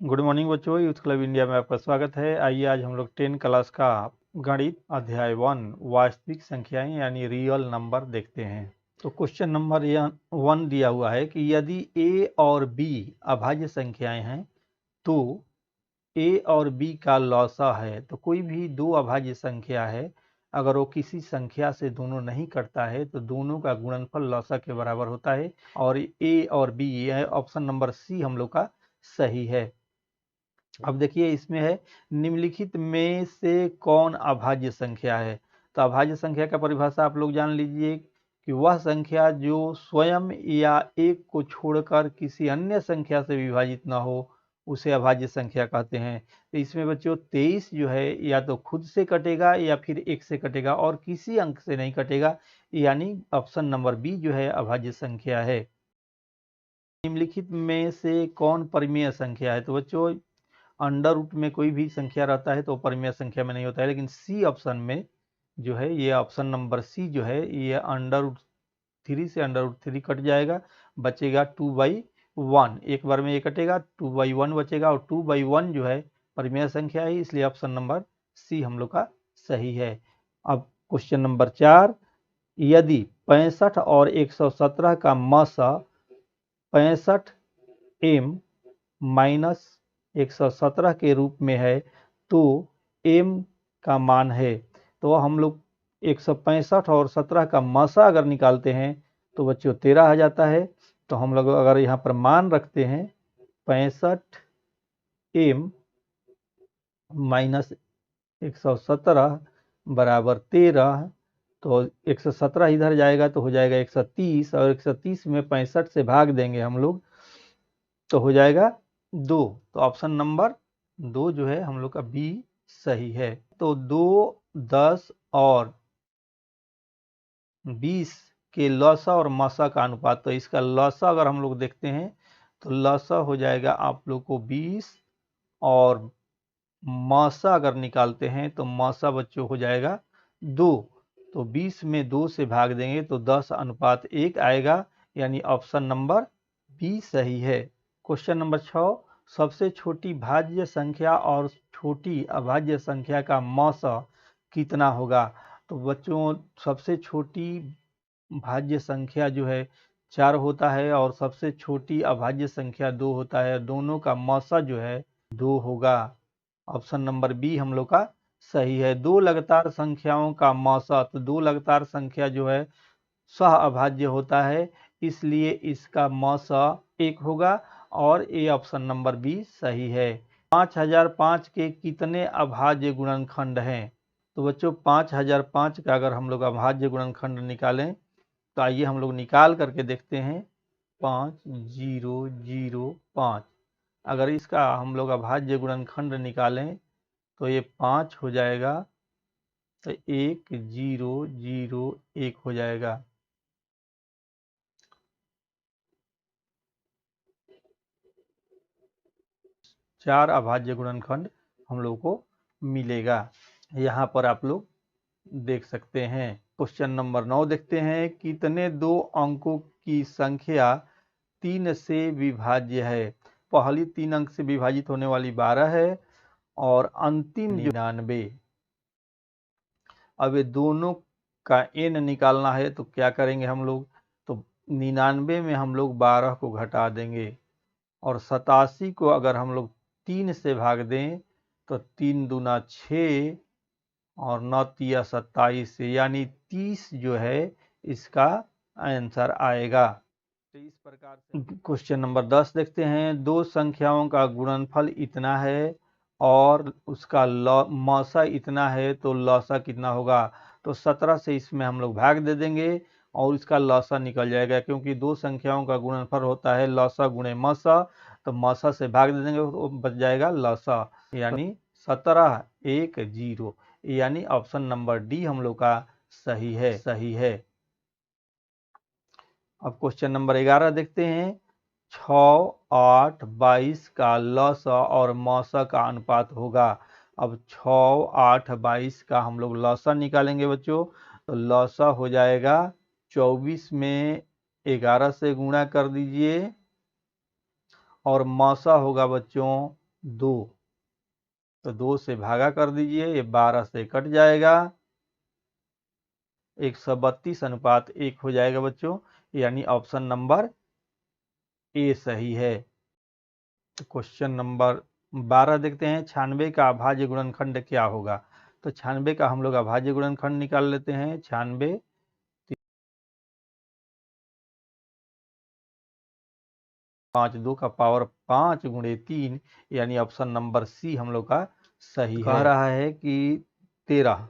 Good morning बच्चों, youth club India में आपका स्वागत है। आइए आज हम लोग 10 क्लास का गणित अध्याय 1 वास्तविक संख्याएं यानी रियल नंबर देखते हैं। तो क्वेश्चन नंबर 1 दिया हुआ है कि यदि a और b अभाज्य संख्याएं हैं तो a और b का लॉसा है। तो कोई भी दो अभाज्य संख्या है, अगर वो किसी संख्या से दोनों नहीं कटता है तो दोनों का गुणनफल लॉसा के बराबर होता है। और a और b, ये ऑप्शन नंबर सी हम लोग का सही है। अब देखिए इसमें है निम्नलिखित में से कौन अभाज्य संख्या है। तो अभाज्य संख्या का परिभाषा आप लोग जान लीजिए कि वह संख्या जो स्वयं या एक को छोड़कर किसी अन्य संख्या से विभाजित न हो उसे अभाज्य संख्या कहते हैं। तो इसमें बच्चों 23 जो है या तो खुद से कटेगा या फिर एक से कटेगा और किसी अंक से नहीं कटेगा, यानी ऑप्शन नंबर बी जो है अभाज्य संख्या है। निम्नलिखित में से कौन परिमेय संख्या है। तो बच्चों अंडर रूट में कोई भी संख्या रहता है तो परिमेय संख्या में नहीं होता है, लेकिन सी ऑप्शन में जो है ये ऑप्शन नंबर सी जो है ये अंडर रूट 3 से अंडर रूट 3 कट जाएगा, बचेगा 2/1। एक बार में ये कटेगा, 2/1 बचेगा और 2/1 जो है परिमेय संख्या है, इसलिए ऑप्शन नंबर सी हम लोग का सही है। अब क्वेश्चन नंबर 4, यदि 65 और 117 का मसा 65 m माइनस 117 के रूप में है तो m का मान है। तो हम लोग 165 और 17 का मसा अगर निकालते हैं तो बच्चों 13 आ जाता है। तो हम लोग अगर यहाँ पर मान रखते हैं 65 m माइनस 117 बराबर 13, तो 117 इधर जाएगा तो हो जाएगा 130, और 130 में 65 से भाग देंगे हम लोग तो हो जाएगा 2। तो ऑप्शन नंबर 2 जो है हम लोग का बी सही है। तो 2, 10 और 20 के लौसा और मसा का अनुपात, तो इसका लौसा अगर हम लोग देखते हैं तो लौसा हो जाएगा आप लोग को 20, और मसा अगर निकालते हैं तो मसा बच्चों हो जाएगा 2। तो 20 में 2 से भाग देंगे तो 10:1 आएगा, यानी ऑप्शन नंबर बी सही है। क्वेश्चन नंबर 6, सबसे छोटी भाज्य संख्या और छोटी अभाज्य संख्या का मौसा कितना होगा। तो बच्चों सबसे छोटी भाज्य संख्या जो है 4 होता है और सबसे छोटी अभाज्य संख्या 2 होता है, दोनों का मौसा जो है 2 होगा। ऑप्शन नंबर बी हम लोग का सही है। दो लगातार संख्याओं का मौसा, तो दो लगातार संख्या जो है सह अभाज्य होता है, इसलिए इसका मौसा 1 होगा और ए ऑप्शन नंबर बी सही है। 5005 के कितने अभाज्य गुणनखंड हैं। तो बच्चों 5005 का अगर हम लोग अभाज्य गुणनखंड निकालें तो आइए हम लोग निकाल करके देखते हैं। 5005, अगर इसका हम लोग अभाज्य गुणनखंड निकालें तो ये 5 हो जाएगा, तो 1001 हो जाएगा। चार अभाज्य गुणनखंड हम लोग को मिलेगा। यहाँ पर आप लोग देख सकते हैं। क्वेश्चन नंबर 9 देखते हैं, कितने दो अंकों की संख्या 3 से विभाज्य है। पहली 3 अंक से विभाजित होने वाली 12 है और अंतिम 99। अब ये दोनों का n निकालना है तो क्या करेंगे हम लोग, तो 99 में हम लोग 12 को घटा देंगे और 87 को अगर हम लोग 3 से भाग दें तो 3 दूना 6 और 9 तिया 27 से, यानी 30 जो है इसका आंसर आएगा। तो इस प्रकार से क्वेश्चन नंबर 10 देखते हैं, दो संख्याओं का गुणनफल इतना है और उसका मौसा इतना है तो लौसा कितना होगा। तो 17 से इसमें हम लोग भाग दे देंगे और इसका लौसा निकल जाएगा, क्योंकि दो संख्याओं का गुणनफल होता है लौसा गुणे मौसा, तो मौसा से भाग दे देंगे तो बच जाएगा लौसा, यानी 1710, यानी ऑप्शन नंबर डी हम लोग का सही है। अब क्वेश्चन नंबर 11 देखते हैं, 6, 8, 22 का लौसा और मौसा का अनुपात होगा। अब 6, 8, 22 का हम लोग लौसा निकालेंगे बच्चों, तो लौसा हो जाएगा 24 में 11 से गुणा कर दीजिए और मौसा होगा बच्चों 2, तो 2 से भागा कर दीजिए, ये 12 से कट जाएगा, 132:1 हो जाएगा बच्चों, यानी ऑप्शन नंबर ए सही है। तो क्वेश्चन नंबर 12 देखते हैं, 96 का अभाज्य गुणनखंड क्या होगा। तो 96 का हम लोग अभाज्य गुणनखंड निकाल लेते हैं। 96 5 2 का पावर 5 गुणे 3, यानी ऑप्शन नंबर सी हम लोग का सही है। कह रहा है कि 13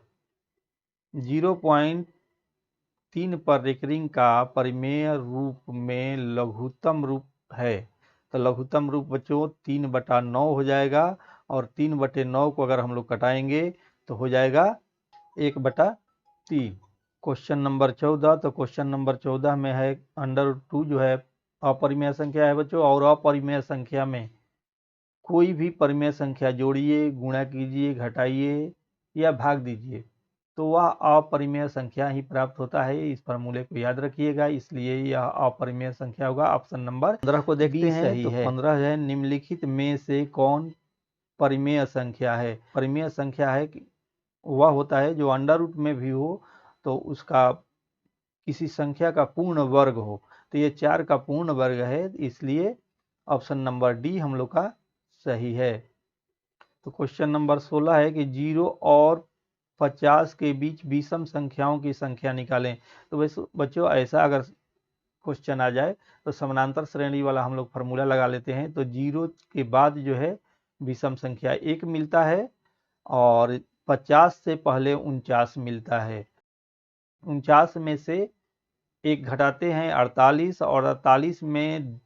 0.3 पर रेकरिंग का परिमेय रूप में लघुत्तम रूप है। तो लघुत्तम रूप बच्चों 3/9 हो जाएगा, और 3/9 को अगर हम लोग कटाएंगे तो हो जाएगा 1/3। क्वेश्चन नंबर 14, तो क्वेश्चन नंबर 14 में है √2 जो है अपरिमेय संख्या है बच्चों, और अपरिमेय संख्या में कोई भी परिमेय संख्या जोड़िए, गुणा कीजिए, घटाइए या भाग दीजिए तो वह अपरिमेय संख्या ही प्राप्त होता है। इस फॉर्मूले को याद रखिएगा, इसलिए यह अपरिमेय संख्या होगा। ऑप्शन नंबर 15 को देखते हैं, सही तो है। 15 है, निम्नलिखित में से कौन परिमेय संख्या है। परिमेय संख्या है कि वह होता है जो अंडर रूट में भी हो तो उसका किसी संख्या का पूर्ण वर्ग हो। तो ये 4 का पूर्ण वर्ग है, इसलिए ऑप्शन नंबर डी हम लोग का सही है। तो क्वेश्चन नंबर 16 है कि 0 और 50 के बीच विषम संख्याओं की संख्या निकालें। तो वैसे बच्चों ऐसा अगर क्वेश्चन आ जाए तो समानांतर श्रेणी वाला हम लोग फार्मूला लगा लेते हैं। तो 0 के बाद जो है विषम संख्या 1 मिलता है, और 50 से पहले 49 मिलता है। 49 में से 1 घटाते हैं 48, और 48 में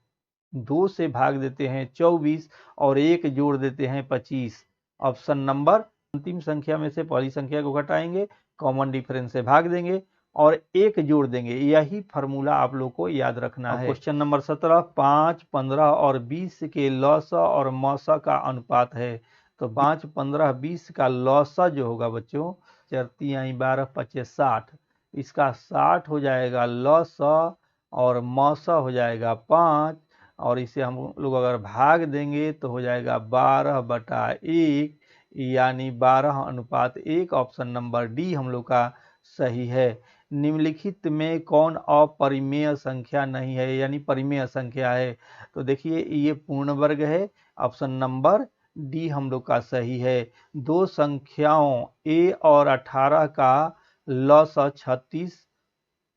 2 से भाग देते हैं 24, और 1 जोड़ देते हैं 25। ऑप्शन नंबर अंतिम संख्या में से पहली संख्या को घटाएंगे, कॉमन डिफरेंस से भाग देंगे और 1 जोड़ देंगे। यही फार्मूला आप लोग को याद रखना है। क्वेश्चन नंबर 17, 5, 15 और 20 के लौसा और मौसा का अनुपात है। तो 5, 15, 20 का लौसा जो होगा बच्चों 4 × 12 = 60, इसका 60 हो जाएगा लौसा, और मौसा हो जाएगा 5, और इसे हम लोग अगर भाग देंगे तो हो जाएगा 12/1, यानी 12:1। ऑप्शन नंबर डी हम लोग का सही है। निम्नलिखित में कौन अपरिमेय संख्या नहीं है, यानी परिमेय संख्या है। तो देखिए ये पूर्ण वर्ग है, ऑप्शन नंबर डी हम लोग का सही है। दो संख्याओं a और 18 का लॉसा 36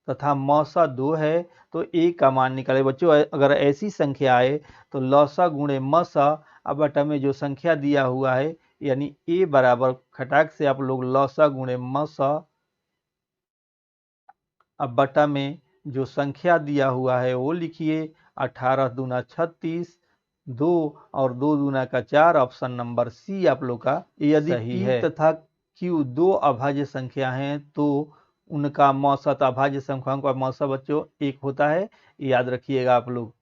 तथा मौसा 2 है, तो a का मान निकाले। बच्चों अगर ऐसी संख्या आए तो लौसा गुणे मौसा, अब बटा में जो संख्या दिया हुआ है यानी a बराबर खटाक से आप लोग लौसा गुणे मौसा, अब बटा में जो संख्या दिया हुआ है वो लिखिए। 18 दूना 36, 2 और 2 दूना का 4, ऑप्शन नंबर सी आप लोग का यदि सही है। तथा q दो अभाज्य संख्या हैं तो उनका मौसा, तो अभाज्य संख्याओं का मौसा बच्चों 1 होता है, याद रखिएगा आप लोग।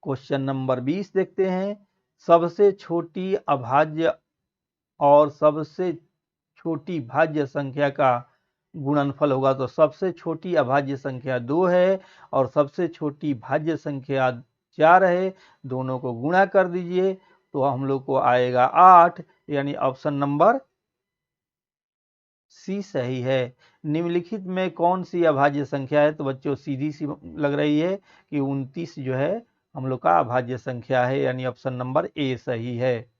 क्वेश्चन नंबर 20 देखते हैं, सबसे छोटी अभाज्य और सबसे छोटी भाज्य संख्या का गुणनफल होगा। तो सबसे छोटी अभाज्य संख्या 2 है और सबसे छोटी भाज्य संख्या 4 है, दोनों को गुणा कर दीजिए तो हम लोग को आएगा 8, यानी ऑप्शन नंबर सी सही है। निम्नलिखित में कौन सी अभाज्य संख्या है। तो बच्चों सीधी सी लग रही है कि 29 जो है हम लोग का अभाज्य संख्या है, यानी ऑप्शन नंबर ए सही है।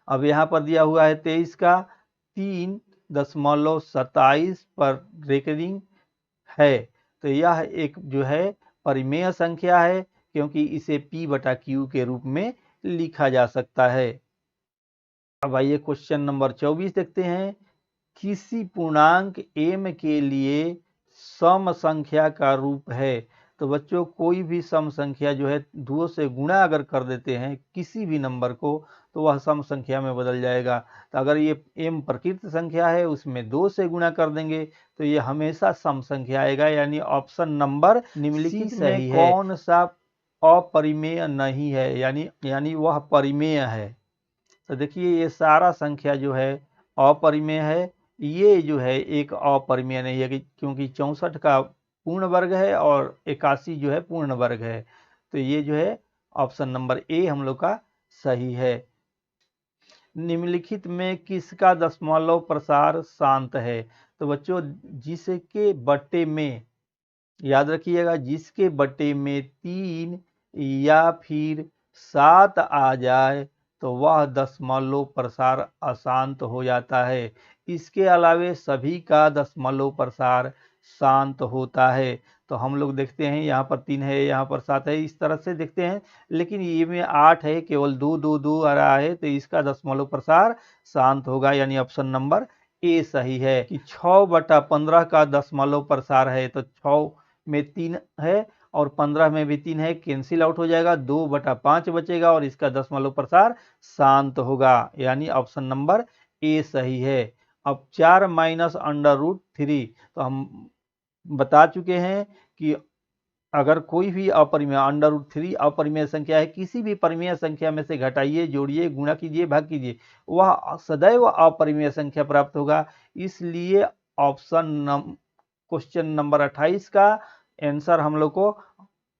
अब यहाँ पर दिया हुआ है 23 का 3.27 पर रेकरिंग है। तो यह एक जो है परिमेय संख्या है, क्योंकि इसे p/q के रूप में लिखा जा सकता है। अब आइए क्वेश्चन नंबर 24 देखते हैं, किसी पूर्णांक m के लिए सम संख्या का रूप है। तो बच्चों कोई भी सम संख्या जो है 2 से गुणा अगर कर देते हैं किसी भी नंबर को तो वह सम संख्या में बदल जाएगा। तो अगर ये m प्रकृत संख्या है उसमें 2 से गुणा कर देंगे तो ये हमेशा सम संख्या आएगा, यानी ऑप्शन नंबर निम्नलिखित में कौन सा अपरिमेय नहीं है, यानी वह परिमेय है। तो देखिए ये सारा संख्या जो है अपरिमेय है, ये जो है एक अपरिमेय नहीं है, क्योंकि 64 का पूर्ण वर्ग है और 81 जो है पूर्ण वर्ग है। तो ये जो है ऑप्शन नंबर ए हम लोग का सही है। निम्नलिखित में किसका दशमलव प्रसार शांत है? तो बच्चों जिसके बट्टे में, याद रखिएगा, जिसके बट्टे में 3 या फिर 7 आ जाए तो वह दशमलव प्रसार अशांत हो जाता है। इसके अलावे सभी का दशमलव प्रसार शांत होता है। तो हम लोग देखते हैं यहाँ पर 3 है, यहाँ पर 7 है, इस तरह से देखते हैं। लेकिन ये में 8 है, केवल 2 2 2 आ रहा है, तो इसका दशमलव प्रसार शांत होगा, यानी ऑप्शन नंबर ए सही है। कि 6/15 का दशमलव प्रसार है, तो 6 में 3 है और 15 में भी 3 है, कैंसिल आउट हो जाएगा, 2/5 बचेगा और इसका दशमलव प्रसार शांत होगा, यानी ऑप्शन नंबर ए सही है। अब 4 माइनस √3, तो हम बता चुके हैं कि अगर कोई भी अपरिमेय √3 अपरिमेय संख्या है, किसी भी परिमेय संख्या में से घटाइए, जोड़िए, गुणा कीजिए, भाग कीजिए, वह सदैव अपरिमेय संख्या प्राप्त होगा। इसलिए क्वेश्चन नंबर 28 का आंसर हम लोग को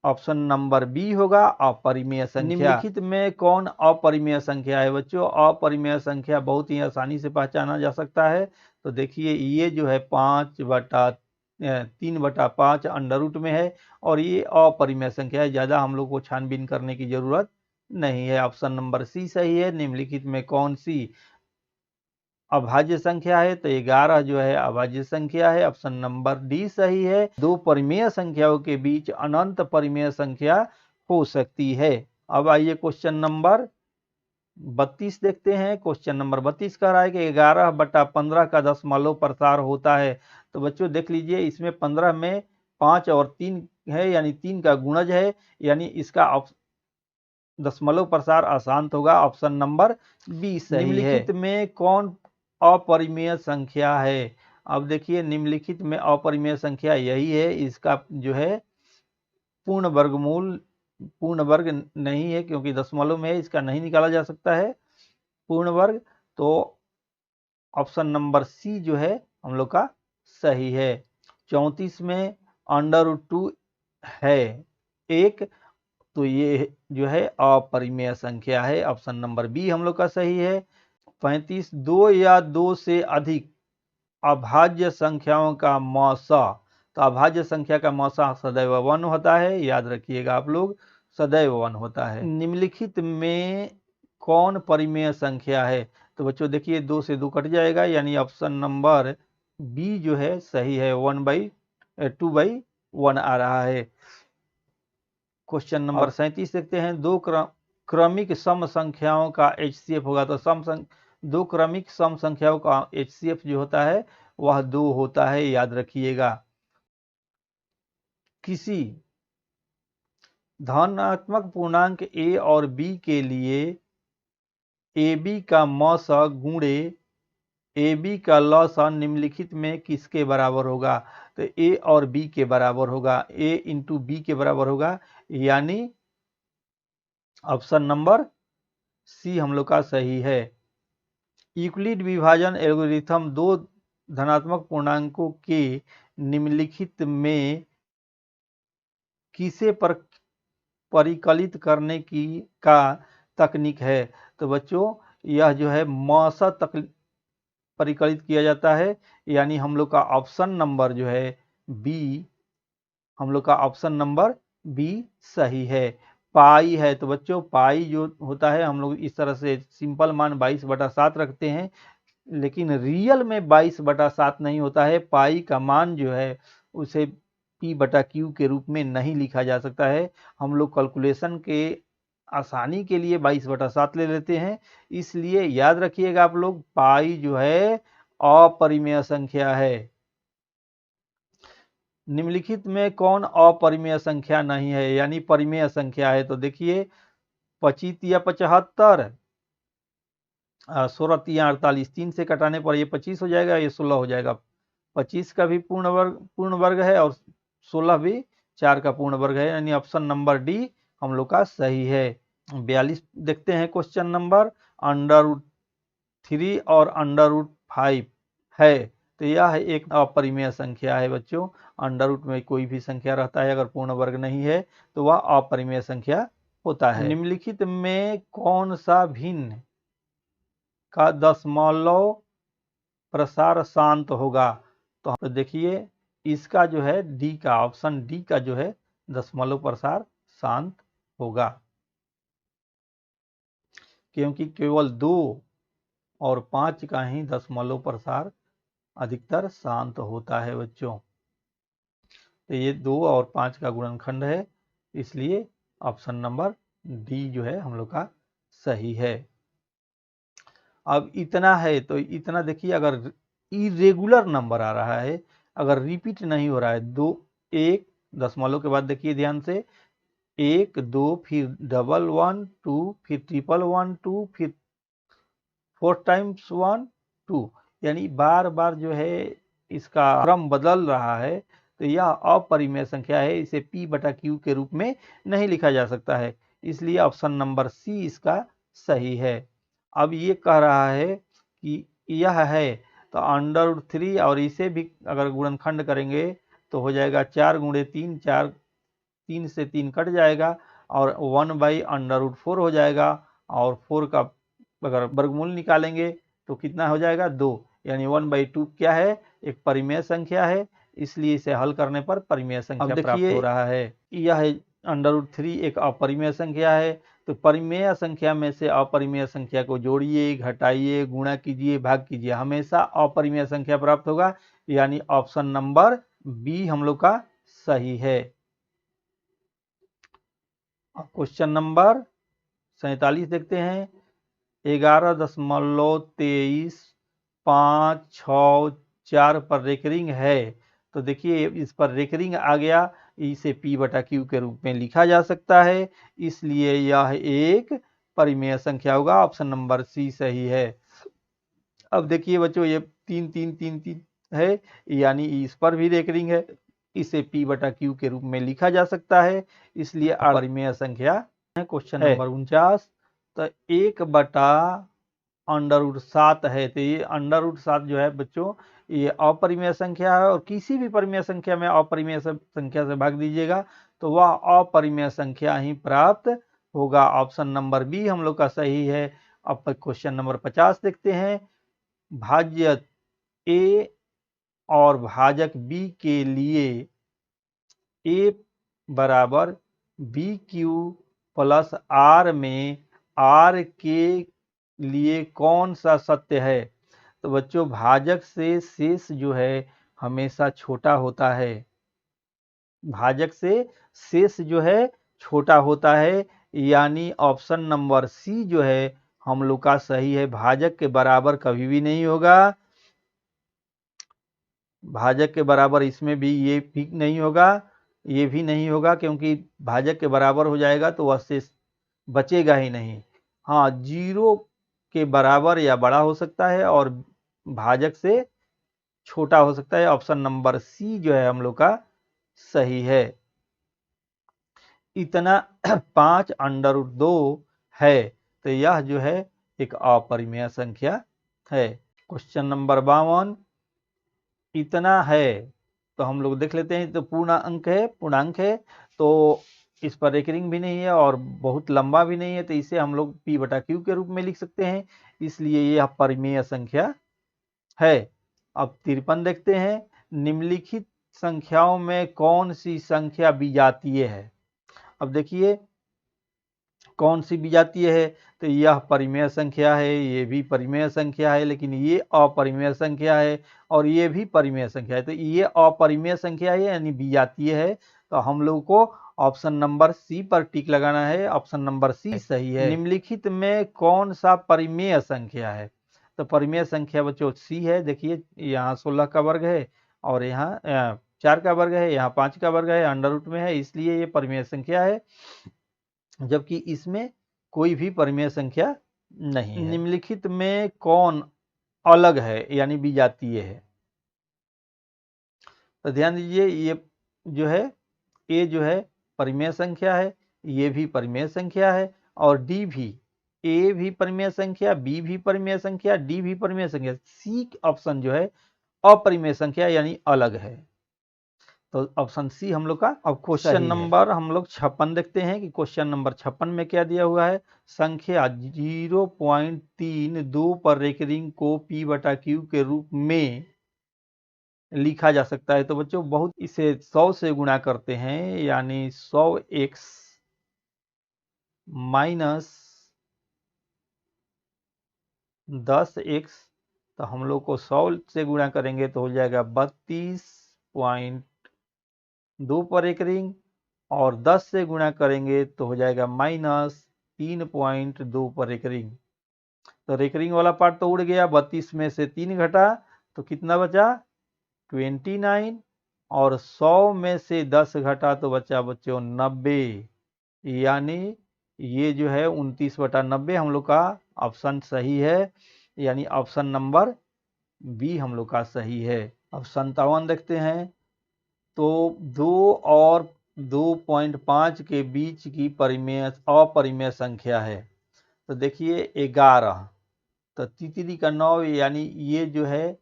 ऑप्शन नंबर बी होगा, अपरिमेय संख्या। निम्नलिखित में कौन अपरिमेय संख्या है? बच्चों अपरिमेय संख्या बहुत ही आसानी से पहचाना जा सकता है। तो देखिए ये जो है 3/5 अंडर रूट में है और ये अपरिमेय संख्या है, ज्यादा हम लोग को छानबीन करने की जरूरत नहीं है। ऑप्शन नंबर सी सही है। निम्नलिखित में कौन सी अभाज्य संख्या है? तो 11 जो है अभाज्य संख्या है, ऑप्शन नंबर डी सही है। दो परिमेय संख्याओं के बीच अनंत परिमेय संख्या हो सकती है। अब आइए क्वेश्चन नंबर 32 देखते हैं। क्वेश्चन नंबर 32 कह रहा है कि 11/15 का दशमलव प्रसार होता है। तो बच्चों देख लीजिए, इसमें 15 में 5 और 3 है, यानी 3 का गुणज है, यानी इसका दशमलव प्रसार अशांत होगा, ऑप्शन नंबर बी सही है। निम्नलिखित में कौन अपरिमेय संख्या है? अब देखिए निम्नलिखित में अपरिमेय संख्या यही है, इसका जो है पूर्ण वर्ग नहीं है, क्योंकि दशमलव में है, इसका नहीं निकाला जा सकता है पूर्ण वर्ग। तो ऑप्शन नंबर सी जो है हम लोग का सही है। 34 में √2 है 1, तो ये जो है अपरिमेय संख्या है, ऑप्शन नंबर बी हम लोग का सही है। 35 2 या 2 से अधिक अभाज्य संख्याओं का मौसा। तो अभाज्य संख्या का मौसा सदैव 1 होता है, याद रखिएगा आप लोग, सदैव 1 होता है। निम्नलिखित में कौन परिमेय संख्या है? तो बच्चों देखिए 2 से 2 कट जाएगा, यानी ऑप्शन नंबर बी जो है सही है, 2/1 आ रहा है। क्वेश्चन नंबर 37 देखते हैं। दो क्रमिक सम संख्याओं का HCF होगा। तो दो क्रमिक सम संख्याओं का HCF जो होता है वह 2 होता है, याद रखिएगा। किसी धनात्मक पूर्णांक a और b के लिए AB का मौस गुणे AB का लॉस निम्नलिखित में किसके बराबर होगा? तो A और B के बराबर होगा, A इंटू B के बराबर होगा, यानी ऑप्शन नंबर सी हम लोग का सही है। यूक्लिड विभाजन एल्गोरिथम दो धनात्मक पूर्णांकों के निम्नलिखित में किसे परिकलित करने की का तकनीक है? तो बच्चों यह जो है मौसा परिकलित किया जाता है, यानी हम लोग का ऑप्शन नंबर जो है बी, हम लोग का ऑप्शन नंबर बी सही है। पाई है, तो बच्चों पाई जो होता है हम लोग इस तरह से सिंपल मान 22/7 रखते हैं, लेकिन रियल में 22/7 नहीं होता है। पाई का मान जो है उसे P/Q के रूप में नहीं लिखा जा सकता है। हम लोग कैलकुलेशन के आसानी के लिए 22/7 ले लेते हैं, इसलिए याद रखिएगा आप लोग, पाई जो है अपरिमेय संख्या है। निम्नलिखित में कौन अपरिमेय संख्या नहीं है, यानी परिमेय संख्या है? तो देखिए 25 या 75, 16 या 48, 3 से कटाने पर ये 25 हो जाएगा, ये 16 हो जाएगा। 25 का भी पूर्ण वर्ग है और 16 भी 4 का पूर्ण वर्ग है, यानी ऑप्शन नंबर डी हम लोग का सही है। 42 देखते हैं क्वेश्चन नंबर। √3 और √5 है, तो यह एक अपरिमेय संख्या है बच्चों। अंडर रूट में कोई भी संख्या रहता है, अगर पूर्ण वर्ग नहीं है तो वह अपरिमेय संख्या होता है। निम्नलिखित में कौन सा भिन्न का दशमलव प्रसार शांत होगा? तो देखिए इसका जो है डी का, ऑप्शन डी का जो है दशमलव प्रसार शांत होगा, क्योंकि केवल 2 और 5 का ही दशमलव प्रसार अधिकतर शांत होता है बच्चों। तो ये 2 और 5 का गुणनखंड है, इसलिए ऑप्शन नंबर डी जो है हम लोग का सही है। अब इतना है तो इतना देखिए, अगर इरेगुलर नंबर आ रहा है, अगर रिपीट नहीं हो रहा है, 2 1 दशमलव के बाद देखिए ध्यान से 1 2 फिर डबल 1 2 फिर ट्रिपल 1 2 फिर 4 टाइम्स 1 2, यानी बार बार जो है इसका क्रम बदल रहा है, तो यह अपरिमेय संख्या है, इसे P बटा Q के रूप में नहीं लिखा जा सकता है, इसलिए ऑप्शन नंबर सी इसका सही है। अब ये कह रहा है कि यह है, तो √3 और इसे भी अगर गुणनखंड करेंगे तो हो जाएगा 4 × 3, 4 3 से 3 कट जाएगा और 1/√4 हो जाएगा, और 4 का अगर वर्गमूल निकालेंगे तो कितना हो जाएगा 2, यानी 1/2 क्या है, एक परिमेय संख्या है, इसलिए इसे हल करने पर परिमेय संख्या प्राप्त हो रहा है। यह √3 एक अपरिमेय संख्या है, तो परिमेय संख्या में से अपरिमेय संख्या को जोड़िए, घटाइए, गुणा कीजिए, भाग कीजिए, हमेशा अपरिमेय संख्या प्राप्त होगा, यानी ऑप्शन नंबर बी हम लोग का सही है। अब क्वेश्चन नंबर 47 देखते हैं। 11.2356 पर रेकरिंग है, तो देखिए इस पर रेकरिंग आ गया, इसे P बटा Q के रूप में लिखा जा सकता है, इसलिए यह एक परिमेय संख्या होगा, ऑप्शन नंबर सी सही है। अब देखिए बच्चों ये 3 3 3 3 है, यानी इस पर भी रेकरिंग है, इसे P बटा Q के रूप में लिखा जा सकता है, इसलिए अपरिमेय संख्या है। क्वेश्चन नंबर 49, तो 1/√7 है, तो ये √7 जो है बच्चों ये अपरिमेय संख्या है, और किसी भी परिमेय संख्या में अपरिमेय संख्या से भाग दीजिएगा तो वह अपरिमेय संख्या ही प्राप्त होगा, ऑप्शन नंबर बी हम लोग का सही है। अब क्वेश्चन नंबर 50 देखते हैं। भाज्य ए और भाजक बी के लिए ए बराबर BQ प्लस R में R के लिए कौन सा सत्य है? तो बच्चों भाजक से शेष जो है हमेशा छोटा होता है, भाजक से शेष जो है छोटा होता है, यानी ऑप्शन नंबर सी जो है हम लोग का सही है, भाजक के बराबर कभी भी नहीं होगा, भाजक के बराबर इसमें भी ये भी नहीं होगा, ये भी नहीं होगा, क्योंकि भाजक के बराबर हो जाएगा तो वह शेष बचेगा ही नहीं। हाँ, 0 के बराबर या बड़ा हो सकता है और भाजक से छोटा हो सकता है, ऑप्शन नंबर सी जो है हम लोग का सही है। इतना 5√2 है, तो यह जो है एक अपरिमेय संख्या है। क्वेश्चन नंबर 52, इतना है, तो हम लोग देख लेते हैं, तो पूर्णांक है, तो इस पर रेकरिंग भी नहीं है और बहुत लंबा भी नहीं है, तो इसे हम लोग P बटा Q के रूप में लिख सकते हैं, इसलिए यह परिमेय संख्या है। अब 53 देखते हैं। निम्नलिखित संख्याओं में कौन सी संख्या विजातीय है? अब देखिए कौन सी विजातीय है, तो यह परिमेय संख्या है, ये भी परिमेय संख्या है, लेकिन ये अपरिमेय संख्या है और ये भी परिमेय संख्या है, तो ये अपरिमेय संख्या है यानी विजातीय है, तो हम लोग को ऑप्शन नंबर सी पर टिक लगाना है, ऑप्शन नंबर सी सही है। निम्नलिखित में कौन सा परिमेय संख्या है? तो परिमेय संख्या बच्चों सी है, देखिए यहाँ 16 का वर्ग है और यहाँ 4 का वर्ग है, यहाँ 5 का वर्ग है, अंडर रूट में है, इसलिए ये परिमेय संख्या है, जबकि इसमें कोई भी परिमेय संख्या नहीं है। निम्नलिखित में कौन अलग है यानी विजातीय है? तो ध्यान दीजिए, ये जो है ए जो है परिमेय संख्या है, ये भी परिमेय संख्या है, और डी भी, ए भी परिमेय संख्या, बी भी परिमेय संख्या, डी भी परिमेय संख्या, सी ऑप्शन जो है अपरिमेय संख्या यानी अलग है। तो ऑप्शन सी हम लोग का। अब क्वेश्चन नंबर हम लोग 56 देखते हैं कि क्वेश्चन नंबर 56 में क्या दिया हुआ है। संख्या 0.32 पर रेकरिंग को P/Q के रूप में लिखा जा सकता है। तो बच्चों बहुत इसे 100 से गुणा करते हैं, यानी 100x माइनस 10x, तो हम लोग को 100 से गुणा करेंगे तो हो जाएगा 32.2 पर एक रिंग, और 10 से गुणा करेंगे तो हो जाएगा -3.2 पर एक रिंग। तो रेकरिंग वाला पार्ट तो उड़ गया, 32 में से 3 घटा तो कितना बचा 29, और 100 में से 10 घटा तो बचा बच्चों 90, यानी ये जो है 29/90 हम लोग का ऑप्शन सही है, यानी ऑप्शन नंबर बी हम लोग का सही है। अब 57 देखते हैं। तो 2 और 2.5 के बीच की अपरिमेय संख्या है। तो देखिए 11, तो तितली का 9, यानी ये जो है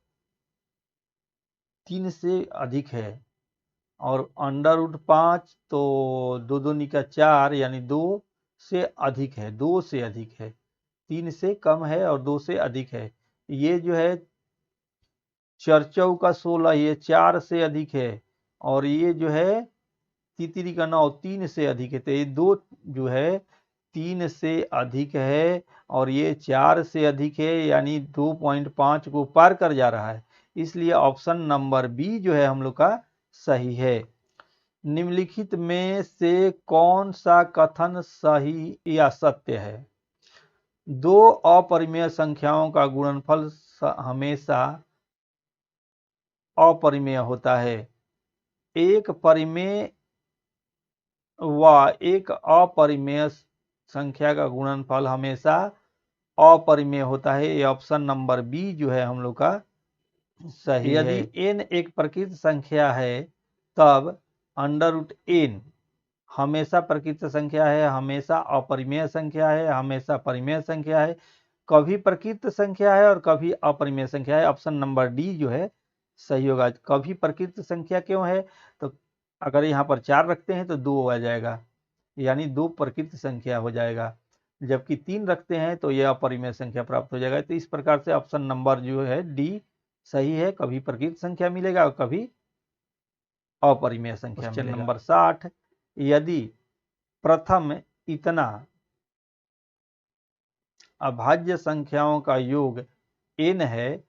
3 से अधिक है, और √5 तो 2 दूनी का 4, यानी 2 से अधिक है, 2 से अधिक है, 3 से कम है और 2 से अधिक है। ये जो है 4 का 16, ये 4 से अधिक है, और ये जो है तितली का 9 3 से अधिक है। तो ये 2 जो है 3 से अधिक है और ये 4 से अधिक है, यानी 2.5 को पार कर जा रहा है, इसलिए ऑप्शन नंबर बी जो है हम लोग का सही है। निम्नलिखित में से कौन सा कथन सही या सत्य है। 2 अपरिमेय संख्याओं का गुणनफल हमेशा अपरिमेय होता है। एक परिमेय व एक अपरिमेय संख्या का गुणनफल हमेशा अपरिमेय होता है। ये ऑप्शन नंबर बी जो है हम लोग का सही है। यदि n एक प्रकृत संख्या है तब √n हमेशा प्रकृत संख्या है, हमेशा अपरिमेय संख्या है, हमेशा परिमेय संख्या है, कभी प्रकृत संख्या है और कभी अपरिमेय संख्या है। ऑप्शन नंबर डी जो है सही होगा। कभी प्रकृत संख्या क्यों है, तो अगर यहाँ पर 4 रखते हैं तो 2 आ जाएगा, यानी 2 प्रकृत संख्या हो जाएगा, जबकि 3 रखते हैं तो यह अपरिमेय संख्या प्राप्त हो जाएगा। तो इस प्रकार से ऑप्शन नंबर जो है डी सही है, कभी प्रकृत संख्या मिलेगा और कभी अपरिमेय संख्या मिलेगा। क्वेश्चन नंबर 60, यदि प्रथम इतना अभाज्य संख्याओं का योग n है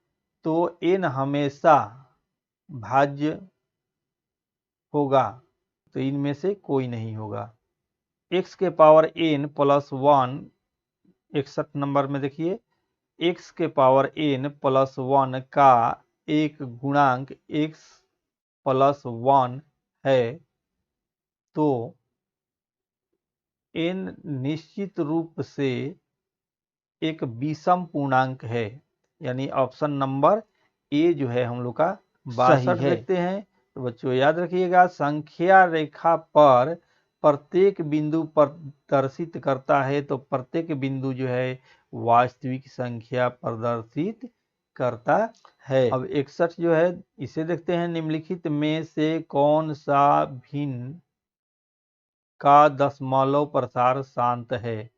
तो n हमेशा भाज्य होगा, तो इनमें से कोई नहीं होगा। x के पावर n प्लस 1, 61 नंबर में देखिए, x के पावर n प्लस 1 का एक गुणांक x प्लस 1 है, तो n निश्चित रूप से एक विषम पूर्णांक है, यानी ऑप्शन नंबर ए जो है हम लोग का 62 देखते हैं। तो बच्चों याद रखिएगा, संख्या रेखा पर प्रत्येक बिंदु प्रदर्शित करता है, तो प्रत्येक बिंदु जो है वास्तविक संख्या प्रदर्शित करता है। अब 61 जो है इसे देखते हैं। निम्नलिखित में से कौन सा भिन्न का दशमलव प्रसार शांत है।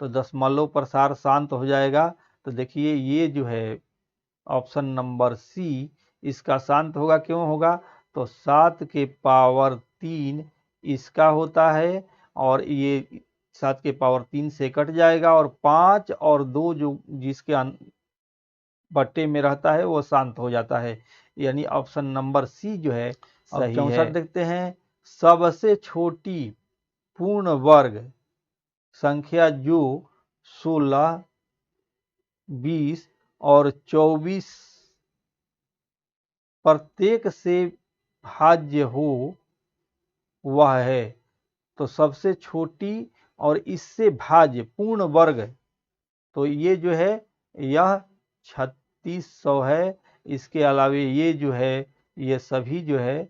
तो दशमलव प्रसार शांत हो जाएगा। तो देखिए ये जो है ऑप्शन नंबर सी इसका शांत होगा। क्यों होगा, तो 7 के पावर 3 इसका होता है, और ये 7 के पावर 3 से कट जाएगा, और 5 और 2 जो जिसके बट्टे में रहता है वो शांत हो जाता है, यानी ऑप्शन नंबर सी जो है सही है। 64 देखते हैं। सबसे छोटी पूर्ण वर्ग संख्या जो 16, 20 और 24 प्रत्येक से भाज्य हो वह है। तो सबसे छोटी और इससे भाज्य पूर्ण वर्ग, तो ये जो है यह 3600 है। इसके अलावे ये जो है ये सभी जो है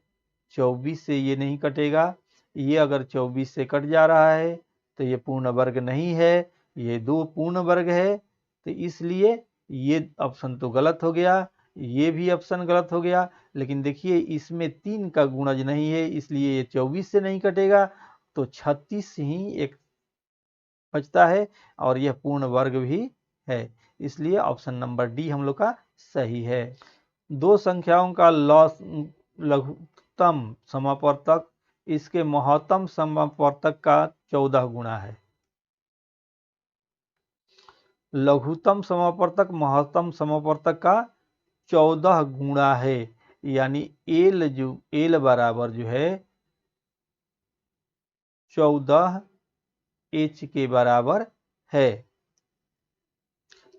24 से ये नहीं कटेगा। ये अगर 24 से कट जा रहा है तो ये पूर्ण वर्ग नहीं है, ये 2 पूर्ण वर्ग है। तो इसलिए ये ऑप्शन तो गलत हो गया, ये भी ऑप्शन गलत हो गया। लेकिन देखिए इसमें 3 का गुणज नहीं है, इसलिए ये 24 से नहीं कटेगा, तो 36 ही एक बचता है और यह पूर्ण वर्ग भी है, इसलिए ऑप्शन नंबर डी हम लोग का सही है। दो संख्याओं का लघुत्तम समापवर्तक इसके महत्तम समापवर्तक का 14 गुना है। लघुत्तम समापवर्तक महत्तम समापवर्तक का 14 गुणा है, यानी एल बराबर जो है 14 एच के बराबर है,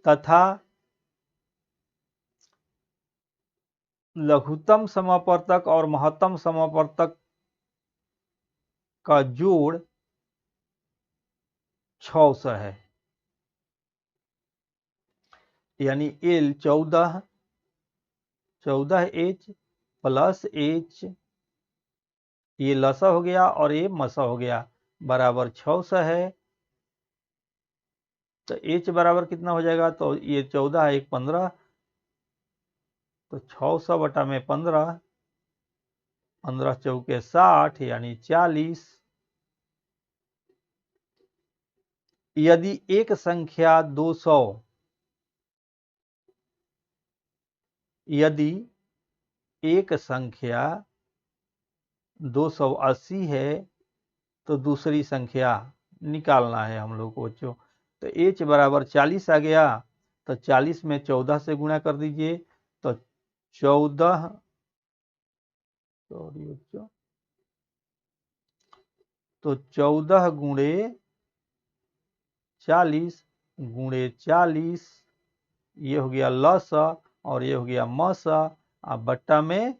तथा लघुत्तम समापवर्तक और महत्तम समापवर्तक का जोड़ 600 है, यानी एल 14 एच प्लस एच, ये लसा हो गया और ये मसा हो गया, बराबर 600 है। तो एच बराबर कितना हो जाएगा, तो ये 14 है 1 15, तो 600 बटा में 15, 15 चौके 60 यानी 40। यदि एक संख्या 200, यदि एक संख्या 280 है तो दूसरी संख्या निकालना है हम लोग को बच्चों। तो h बराबर 40 आ गया, तो 40 में 14 से गुणा कर दीजिए, तो 14 सॉरी बच्चों, तो 14 गुणे 40 गुणे 40, ये हो गया लसा और ये हो गया मसा, अब बट्टा में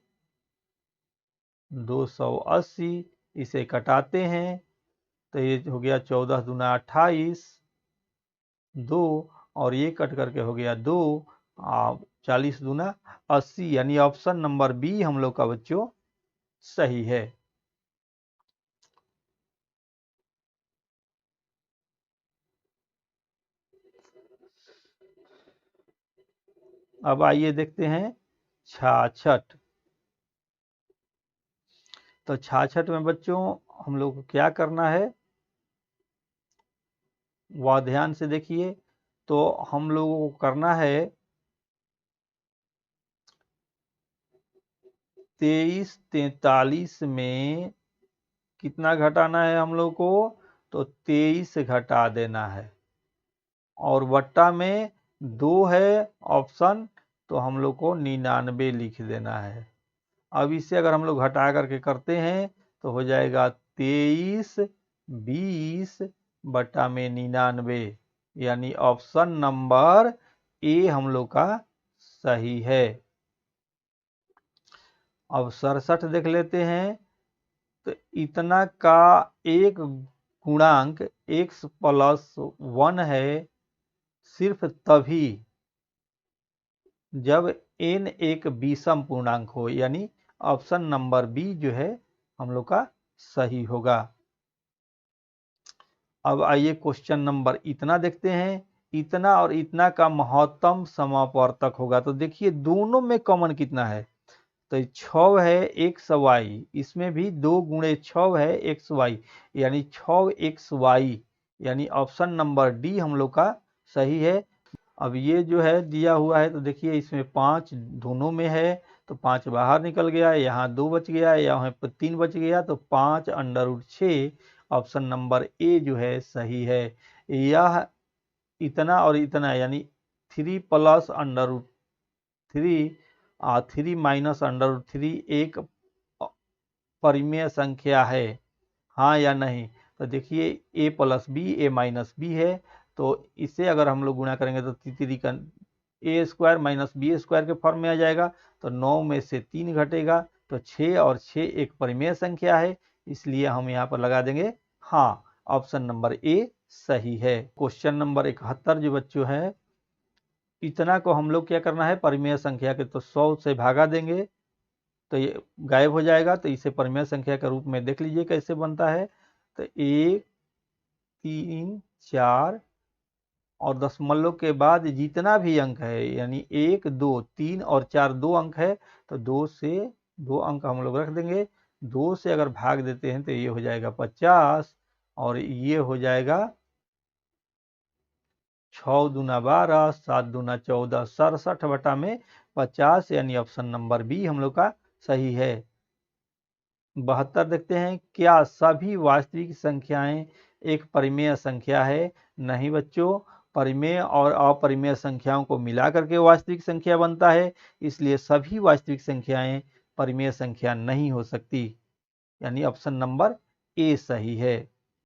280, इसे कटाते हैं तो ये हो गया 14 दूना 28, 2 और ये कट करके हो गया 2, 40 दूना 80, यानी ऑप्शन नंबर बी हम लोग का बच्चों सही है। अब आइए देखते हैं 66। तो 66 में बच्चों हम लोग को क्या करना है, वह ध्यान से देखिए। तो हम लोगों को करना है 23 43 में कितना घटाना है हम लोग को, तो 23 घटा देना है, और बट्टा में 2 है ऑप्शन, तो हम लोग को 99 लिख देना है। अब इसे अगर हम लोग घटा करके करते हैं तो हो जाएगा 23 20 बटा में 99, यानी ऑप्शन नंबर ए हम लोग का सही है। अब 67 देख लेते हैं। तो इतना का एक गुणांक x प्लस 1 है सिर्फ तभी जब n एक विषम पूर्णांक हो, यानी ऑप्शन नंबर बी जो है हम लोग का सही होगा। अब आइए क्वेश्चन नंबर इतना देखते हैं। इतना और इतना का महत्तम समापवर्तक होगा, तो देखिए दोनों में कॉमन कितना है, तो 6 है एक्स वाई, इसमें भी 2 गुणे 6 है एक्स वाई, यानी 6 एक्स वाई, यानी ऑप्शन नंबर डी हम लोग का सही है। अब ये जो है दिया हुआ है, तो देखिए इसमें 5 दोनों में है, तो 5 बाहर निकल गया, यहाँ 2 बच गया, यहाँ 3 बच गया, तो 5 अंडर 6 ऑप्शन नंबर ए जो है सही है। यह इतना और इतना यानी 3 प्लस अंडर 3 3 माइनस अंडर 3 एक परिमेय संख्या है, हाँ या नहीं। तो देखिए a plus B A minus B है, तो इसे अगर हम लोग गुणा करेंगे तो तीसरी का ए स्क्वायर माइनस बी स्क्वायर के फॉर्म में आ जाएगा, तो 9 में से 3 घटेगा, तो 6 और 6 एक परिमेय संख्या है, इसलिए हम यहाँ पर लगा देंगे हाँ, ऑप्शन नंबर ए सही है। क्वेश्चन नंबर 71 जो बच्चों है, इतना को हम लोग क्या करना है, परिमेय संख्या के तो 100 से भागा देंगे तो ये गायब हो जाएगा, तो इसे परिमेय संख्या के रूप में देख लीजिए कैसे बनता है। तो 1 3 4 और दशमलव के बाद जितना भी अंक है, यानी 1, 2, 3 और 4 दो अंक है, तो 2 से 2 अंक हम लोग रख देंगे। 2 से अगर भाग देते हैं तो ये हो जाएगा 50 और ये हो जाएगा 6 दूना 12, 7 दूना 14, 67/50, यानी ऑप्शन नंबर बी हम लोग का सही है। 72 देखते हैं, क्या सभी वास्तविक संख्याएं एक परिमेय संख्या है? नहीं बच्चों, परिमेय और अपरिमेय संख्याओं को मिला करके वास्तविक संख्या बनता है, इसलिए सभी वास्तविक संख्याएं परिमेय संख्या नहीं हो सकती, यानी ऑप्शन नंबर ए सही है।